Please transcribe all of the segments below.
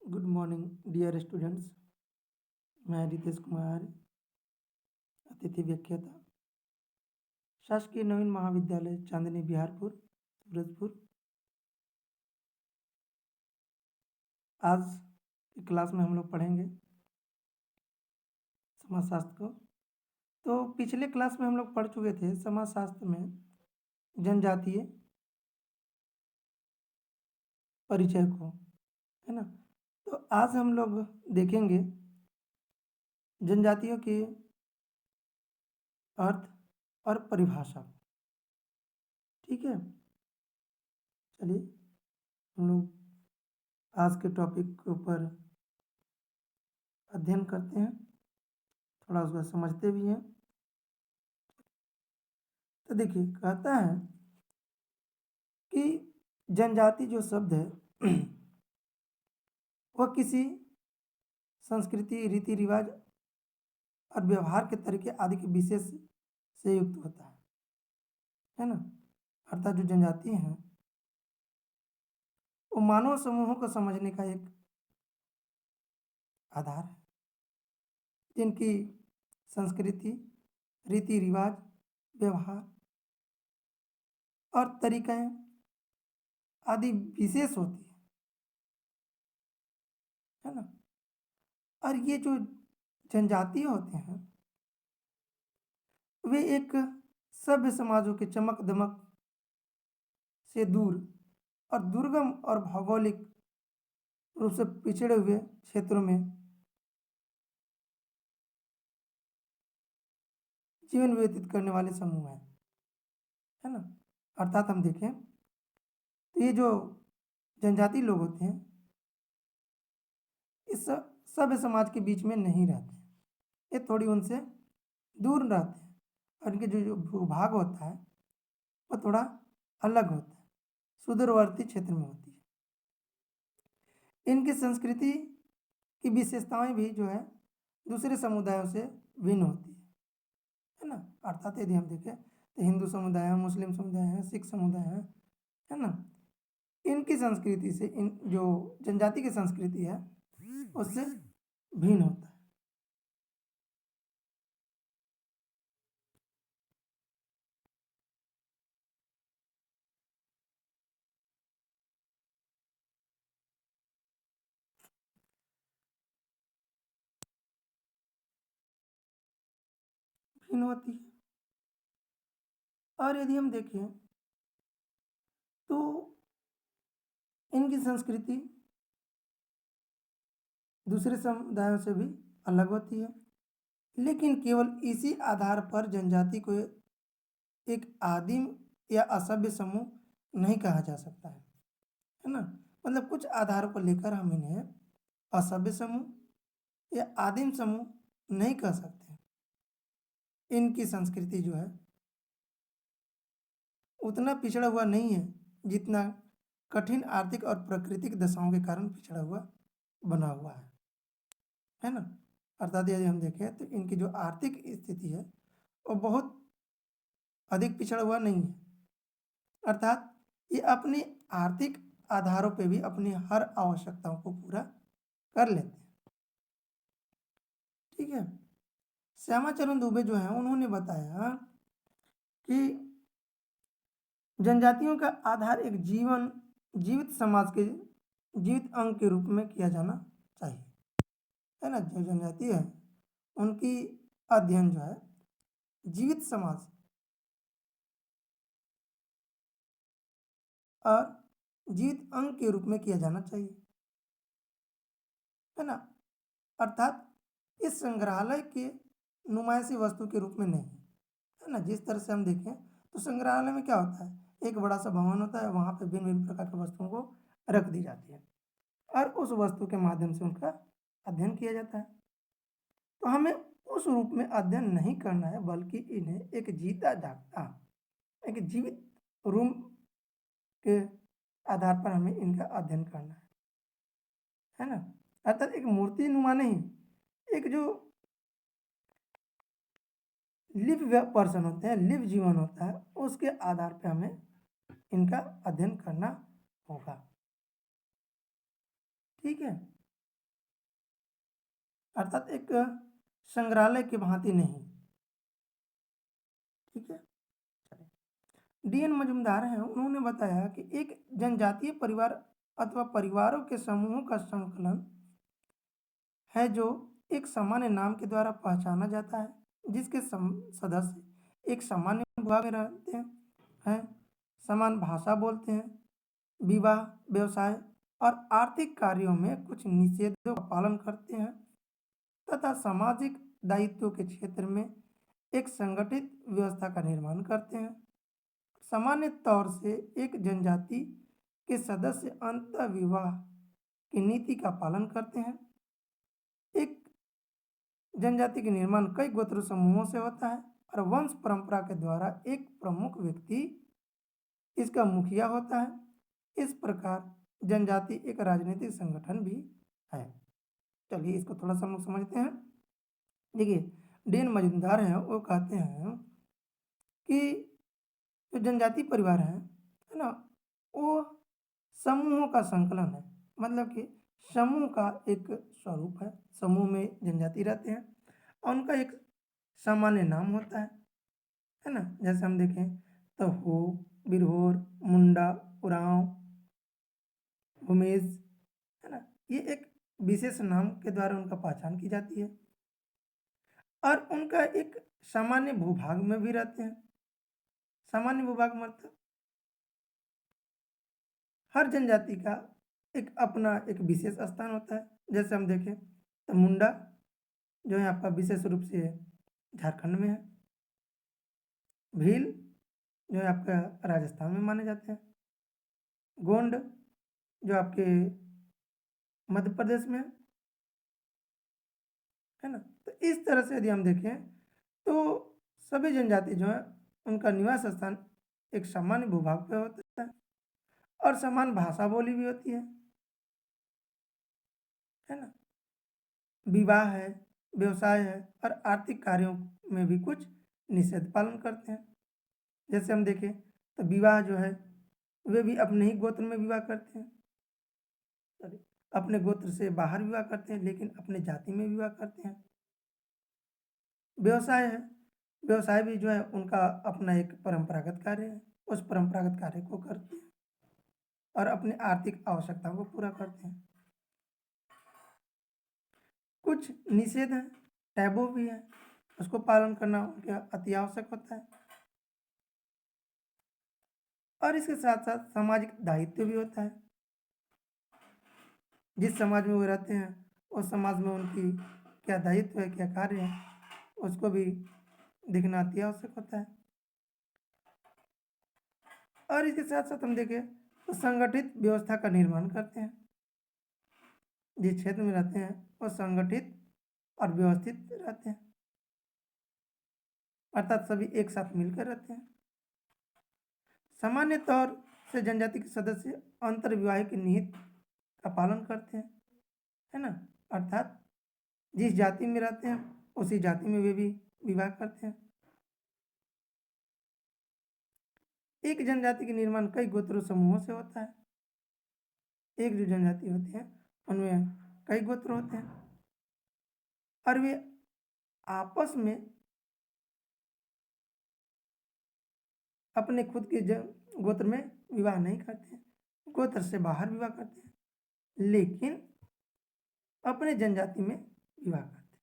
Good morning dear students. मैं रितेश कुमार, अतिथि व्याख्याता, शासकीय नवीन महाविद्यालय चांदनी बिहारपुर सूरजपुर। आज की क्लास में हम लोग पढ़ेंगे समाजशास्त्र को। तो पिछले क्लास में हम लोग पढ़ चुके थे समाजशास्त्र में जनजातीय परिचय को, है ना। तो आज हम लोग देखेंगे जनजातियों के अर्थ और परिभाषा। ठीक है, चलिए हम लोग आज के टॉपिक के ऊपर अध्ययन करते हैं, थोड़ा उसको समझते भी हैं। तो देखिए, कहता है कि जनजाति जो शब्द है वह किसी संस्कृति, रीति रिवाज और व्यवहार के तरीके आदि के विशेष से युक्त होता है ना। अर्थात जो जनजाति हैं वो मानव समूहों को समझने का एक आधार है, जिनकी संस्कृति, रीति रिवाज, व्यवहार और तरीक़ें आदि विशेष होती है ना। और ये जो जनजातीय होते हैं वे एक सभ्य समाजों के चमक दमक से दूर और दुर्गम और भौगोलिक रूप से पिछड़े हुए क्षेत्रों में जीवन व्यतीत करने वाले समूह हैं, है ना। अर्थात हम देखें तो ये जो जनजाति लोग होते हैं इस सभ्य समाज के बीच में नहीं रहते, ये थोड़ी उनसे दूर रहते हैं और इनके जो भूभाग होता है वह थोड़ा अलग होता है, सुदूरवर्ती क्षेत्र में होती है। इनकी संस्कृति की विशेषताएं भी जो है दूसरे समुदायों से भिन्न होती है ना। अर्थात यदि हम देखें तो हिंदू समुदाय है, मुस्लिम समुदाय है, सिख समुदाय है ना। इनकी संस्कृति से इन जो जनजाति की संस्कृति है उससे भिन्न होता है। भिन्न होती है। और यदि हम देखें तो इनकी संस्कृति दूसरे समुदायों से भी अलग होती है, लेकिन केवल इसी आधार पर जनजाति को एक आदिम या असभ्य समूह नहीं कहा जा सकता है ना। मतलब कुछ आधारों को लेकर हम इन्हें असभ्य समूह या आदिम समूह नहीं कह सकते। इनकी संस्कृति जो है उतना पिछड़ा हुआ नहीं है जितना कठिन आर्थिक और प्राकृतिक दशाओं के कारण पिछड़ा हुआ बना हुआ है ना। अर्थात यदि हम देखें तो इनकी जो आर्थिक स्थिति है वो बहुत अधिक पिछड़ा हुआ नहीं है। अर्थात ये अपने आर्थिक आधारों पे भी अपनी हर आवश्यकताओं को पूरा कर लेते हैं। ठीक है, श्यामाचरण दुबे जो है उन्होंने बताया कि जनजातियों का आधार एक जीवित समाज के जीवित अंग के रूप में किया जाना चाहिए, है ना। जो जनजाति है उनकी अध्ययन जो है जीवित समाज और जीवित अंग के रूप में किया जाना चाहिए, है ना। अर्थात इस संग्रहालय के नुमाइशी वस्तु के रूप में नहीं, है ना। जिस तरह से हम देखें तो संग्रहालय में क्या होता है, एक बड़ा सा भवन होता है, वहाँ पे भिन्न भिन्न प्रकार की वस्तुओं को रख दी जाती है और उस वस्तु के माध्यम से उनका अध्ययन किया जाता है। तो हमें उस रूप में अध्ययन नहीं करना है, बल्कि इन्हें एक जीता जागता एक जीवित रूम के आधार पर हमें इनका अध्ययन करना है ना। अर्थात एक मूर्ति नुमा नहीं, एक जो लिव पर्सन होते हैं, लिव जीवन होता है, उसके आधार पर हमें इनका अध्ययन करना होगा। ठीक है, अर्थात एक संग्रहालय की भांति नहीं। ठीक है। डीएन मजुमदार हैं, उन्होंने बताया कि एक जनजातीय परिवार अथवा परिवारों के समूहों का संकलन है जो एक सामान्य नाम के द्वारा पहचाना जाता है, जिसके सदस्य एक सामान्य भूभाग में रहते हैं, समान भाषा बोलते हैं, विवाह, व्यवसाय और आर्थिक कार्यों में कुछ निषेधों का पालन करते हैं तथा सामाजिक दायित्वों के क्षेत्र में एक संगठित व्यवस्था का निर्माण करते हैं। सामान्य तौर से एक जनजाति के सदस्य अंतः विवाह की नीति का पालन करते हैं। एक जनजाति के निर्माण कई गोत्र समूहों से होता है और वंश परंपरा के द्वारा एक प्रमुख व्यक्ति इसका मुखिया होता है। इस प्रकार जनजाति एक राजनीतिक संगठन भी है। चलिए इसको थोड़ा सा हम लोग समझते हैं। देखिए, डीएन मजुमदार हैं, वो कहते हैं कि जो जनजाति परिवार है ना, वो समूहों का संकलन है। मतलब कि समूह का एक स्वरूप है। समूह में जनजाति रहते हैं और उनका एक सामान्य नाम होता है ना। जैसे हम देखें तो हो, बिरहोर, मुंडा, उरांव, भूमेज, है ना, ये एक विशेष नाम के द्वारा उनका पहचान की जाती है और उनका एक सामान्य भूभाग में भी रहते हैं। सामान्य भूभाग मतलब हर जनजाति का एक अपना एक विशेष स्थान होता है। जैसे हम देखें तो मुंडा जो है आपका विशेष रूप से झारखंड में है। भील जो है आपका राजस्थान में माने जाते हैं। गोंड जो आपके मध्य प्रदेश में है ना। तो इस तरह से यदि हम देखें तो सभी जनजाति जो है उनका निवास स्थान एक सामान्य भूभाग पे होता है और समान भाषा बोली भी होती है ना। विवाह है, व्यवसाय है और आर्थिक कार्यों में भी कुछ निषेध पालन करते हैं। जैसे हम देखें तो विवाह जो है वे भी अपने ही गोत्र में विवाह करते हैं। सॉरी, अपने गोत्र से बाहर विवाह करते हैं लेकिन अपने जाति में विवाह करते हैं। व्यवसाय है, व्यवसाय भी जो है उनका अपना एक परंपरागत कार्य है। उस परंपरागत कार्य को करते हैं और अपनी आर्थिक आवश्यकताओं को पूरा करते हैं। कुछ निषेध हैं, टैबू भी है, उसको पालन करना उनके अति आवश्यक होता है। और इसके साथ साथ सामाजिक दायित्व भी होता है। जिस समाज में वो रहते हैं उस समाज में उनकी क्या दायित्व है, क्या कार्य है, उसको भी देखना अति आवश्यक होता है। और इसके साथ साथ हम देखें तो संगठित व्यवस्था का निर्माण करते हैं। जिस क्षेत्र में रहते हैं वो संगठित और व्यवस्थित रहते हैं, अर्थात सभी एक साथ मिलकर रहते हैं। सामान्य तौर से जनजाति के सदस्य अंतर्विवाहिक निहित का पालन करते हैं, है ना। अर्थात जिस जाति में रहते हैं उसी जाति में वे भी विवाह करते हैं। एक जनजाति के निर्माण कई गोत्र समूहों से होता है। एक जो जनजाति होती है उनमें कई गोत्र होते हैं और वे आपस में अपने खुद के गोत्र में विवाह नहीं करते हैं, गोत्र से बाहर विवाह करते हैं लेकिन अपने जनजाति में विवाह करते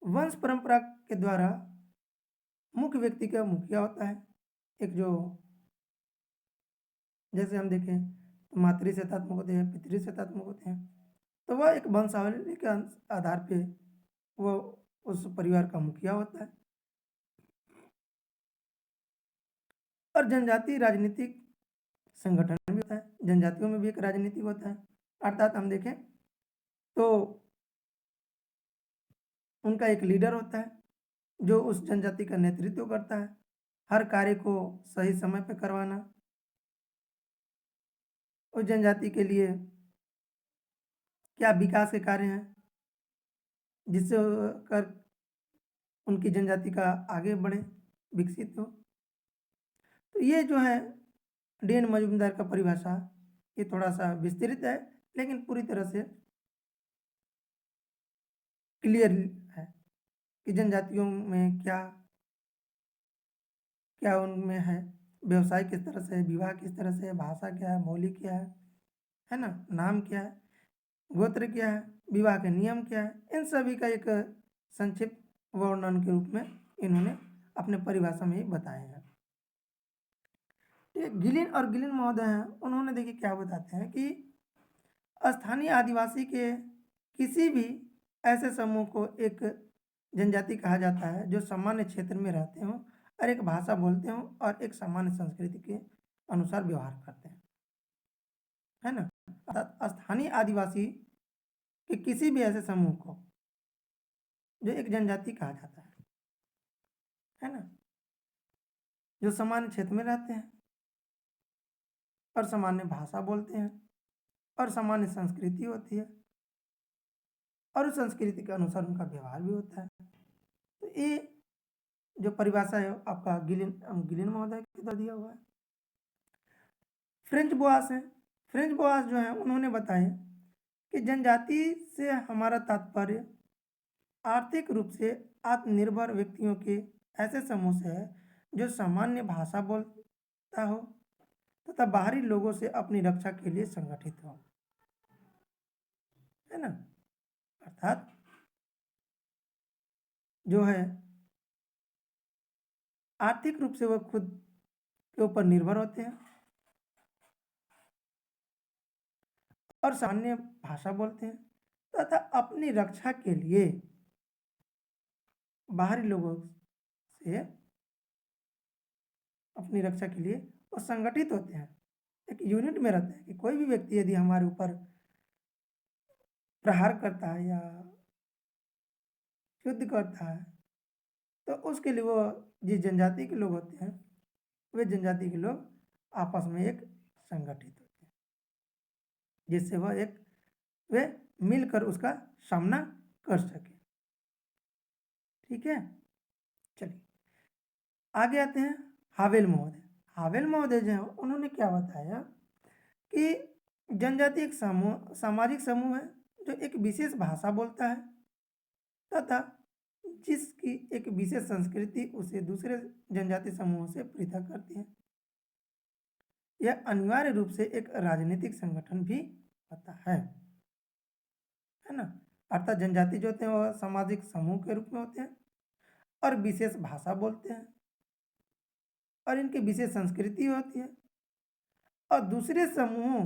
हैं। वंश परंपरा के द्वारा मुख्य व्यक्ति का मुखिया होता है। एक जो जैसे हम देखें तो मातृ श्वेतात्मक होते हैं, पितृ श्वेतात्मक होते हैं, तो वह एक वंशावली के आधार पे वो उस परिवार का मुखिया होता है। और जनजाति राजनीतिक संगठन भी होता है। जनजातियों में भी एक राजनीति होता है। अर्थात हम देखें तो उनका एक लीडर होता है जो उस जनजाति का नेतृत्व करता है। हर कार्य को सही समय पर करवाना, उस जनजाति के लिए क्या विकास के कार्य हैं जिससे कर उनकी जनजाति का आगे बढ़े, विकसित हो। तो ये जो है डीएन मजुमदार का परिभाषा ये थोड़ा सा विस्तृत है लेकिन पूरी तरह से क्लियर है कि जनजातियों में क्या क्या उनमें है, व्यवसाय किस तरह से है, विवाह किस तरह से है, भाषा क्या है, बोली क्या है ना, नाम क्या है, गोत्र क्या है, विवाह के नियम क्या है, इन सभी का एक संक्षिप्त वर्णन के रूप में इन्होंने अपने परिभाषा में ही बताए हैं। ये गिलिन और गिलिन महोदय हैं, उन्होंने देखिए क्या बताते हैं कि स्थानीय आदिवासी के किसी भी ऐसे समूह को एक जनजाति कहा जाता है जो सामान्य क्षेत्र में रहते हों और एक भाषा बोलते हों और एक सामान्य संस्कृति के अनुसार व्यवहार करते हैं, है ना। अर्थात स्थानीय आदिवासी के किसी भी ऐसे समूह को जो एक जनजाति कहा जाता है ना, जो सामान्य क्षेत्र में रहते हैं और सामान्य भाषा बोलते हैं और सामान्य संस्कृति होती है और उस संस्कृति के अनुसार उनका व्यवहार भी होता है। तो ये जो परिभाषा है आपका गिलिन गिलिन महोदय के द्वारा दिया हुआ है। फ्रेंच बोआस है, फ्रेंच बोआस जो है उन्होंने बताया कि जनजाति से हमारा तात्पर्य आर्थिक रूप से आत्मनिर्भर व्यक्तियों के ऐसे समूह से है जो सामान्य भाषा बोलता हो तथा बाहरी लोगों से अपनी रक्षा के लिए संगठित हो, है ना। अर्थात जो है आर्थिक रूप से वह खुद के ऊपर निर्भर होते हैं और सामान्य भाषा बोलते हैं तथा अपनी रक्षा के लिए बाहरी लोगों से अपनी रक्षा के लिए वो संगठित होते हैं, एक यूनिट में रहते हैं कि कोई भी व्यक्ति यदि हमारे ऊपर प्रहार करता है या युद्ध करता है तो उसके लिए वो जिस जनजाति के लोग होते हैं वे जनजाति के लोग आपस में एक संगठित होते हैं जिससे वह एक वे मिलकर उसका सामना कर सके। ठीक है, चलिए आगे आते हैं हावेल महोदय। हावेल महोदय जो है उन्होंने क्या बताया कि जनजाति एक समूह सामाजिक समूह है जो एक विशेष भाषा बोलता है तथा जिसकी एक विशेष संस्कृति उसे दूसरे जनजाति समूहों से पृथक करती है। यह अनिवार्य रूप से एक राजनीतिक संगठन भी होता है ना। अर्थात जनजाति जो होते हैं वह सामाजिक समूह के रूप में होते हैं और विशेष भाषा बोलते हैं और इनकी विशेष संस्कृति होती है और दूसरे समूहों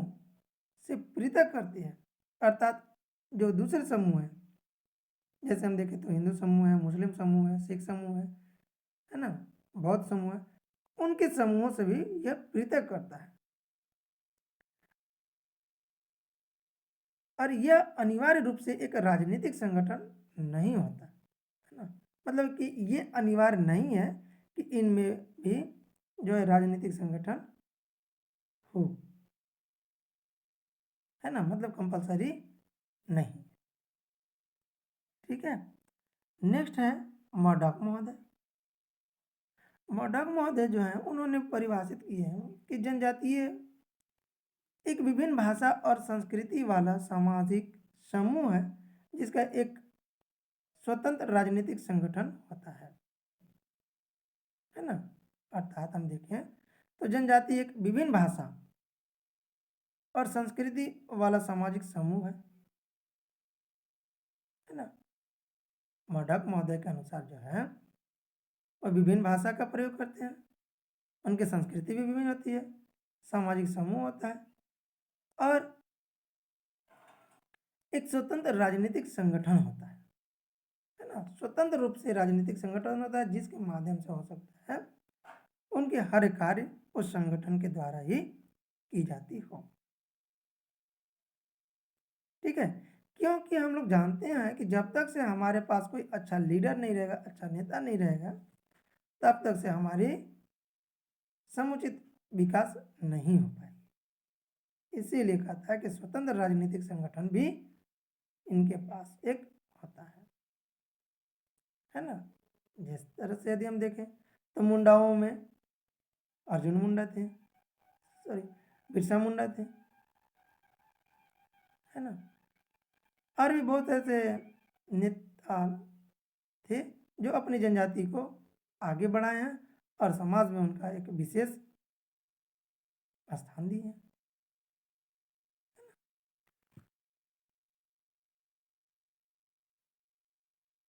से पृथक करती है। अर्थात जो दूसरे समूह हैं जैसे हम देखें तो हिंदू समूह है, मुस्लिम समूह है, सिख समूह है ना, बौद्ध समूह है, उनके समूहों से भी यह पृथक करता है और यह अनिवार्य रूप से एक राजनीतिक संगठन नहीं होता, है ना। मतलब कि ये अनिवार्य नहीं है कि इनमें भी जो है राजनीतिक संगठन हो, है ना, मतलब कंपलसरी नहीं। ठीक है, नेक्स्ट है मर्डॉक महोदय। मर्डॉक महोदय जो है उन्होंने परिभाषित किए हैं कि जनजातीय एक विभिन्न भाषा और संस्कृति वाला सामाजिक समूह है जिसका एक स्वतंत्र राजनीतिक संगठन होता है ना। अर्थात हम देखें तो जनजाति एक विभिन्न भाषा और संस्कृति वाला सामाजिक समूह है ना। मर्डॉक महोदय के अनुसार जो है वह विभिन्न भाषा का प्रयोग करते हैं, उनकी संस्कृति भी विभिन्न होती है, सामाजिक समूह होता है और एक स्वतंत्र राजनीतिक संगठन होता है ना। स्वतंत्र रूप से राजनीतिक संगठन होता है जिसके माध्यम से हो सकता है उनके हर कार्य उस संगठन के द्वारा ही की जाती हो। ठीक है, क्योंकि हम लोग जानते हैं कि जब तक से हमारे पास कोई अच्छा लीडर नहीं रहेगा, अच्छा नेता नहीं रहेगा, तब तक से हमारी समुचित विकास नहीं हो पाएगी। इसीलिए कहता है कि स्वतंत्र राजनीतिक संगठन भी इनके पास एक होता है ना। जिस तरह से यदि हम देखें तो मुंडाओं में अर्जुन मुंडा थे, सॉरी बिरसा मुंडा थे, है ना? और भी बहुत ऐसे नेता थे जो अपनी जनजाति को आगे बढ़ाए हैं और समाज में उनका एक विशेष स्थान दिए हैं।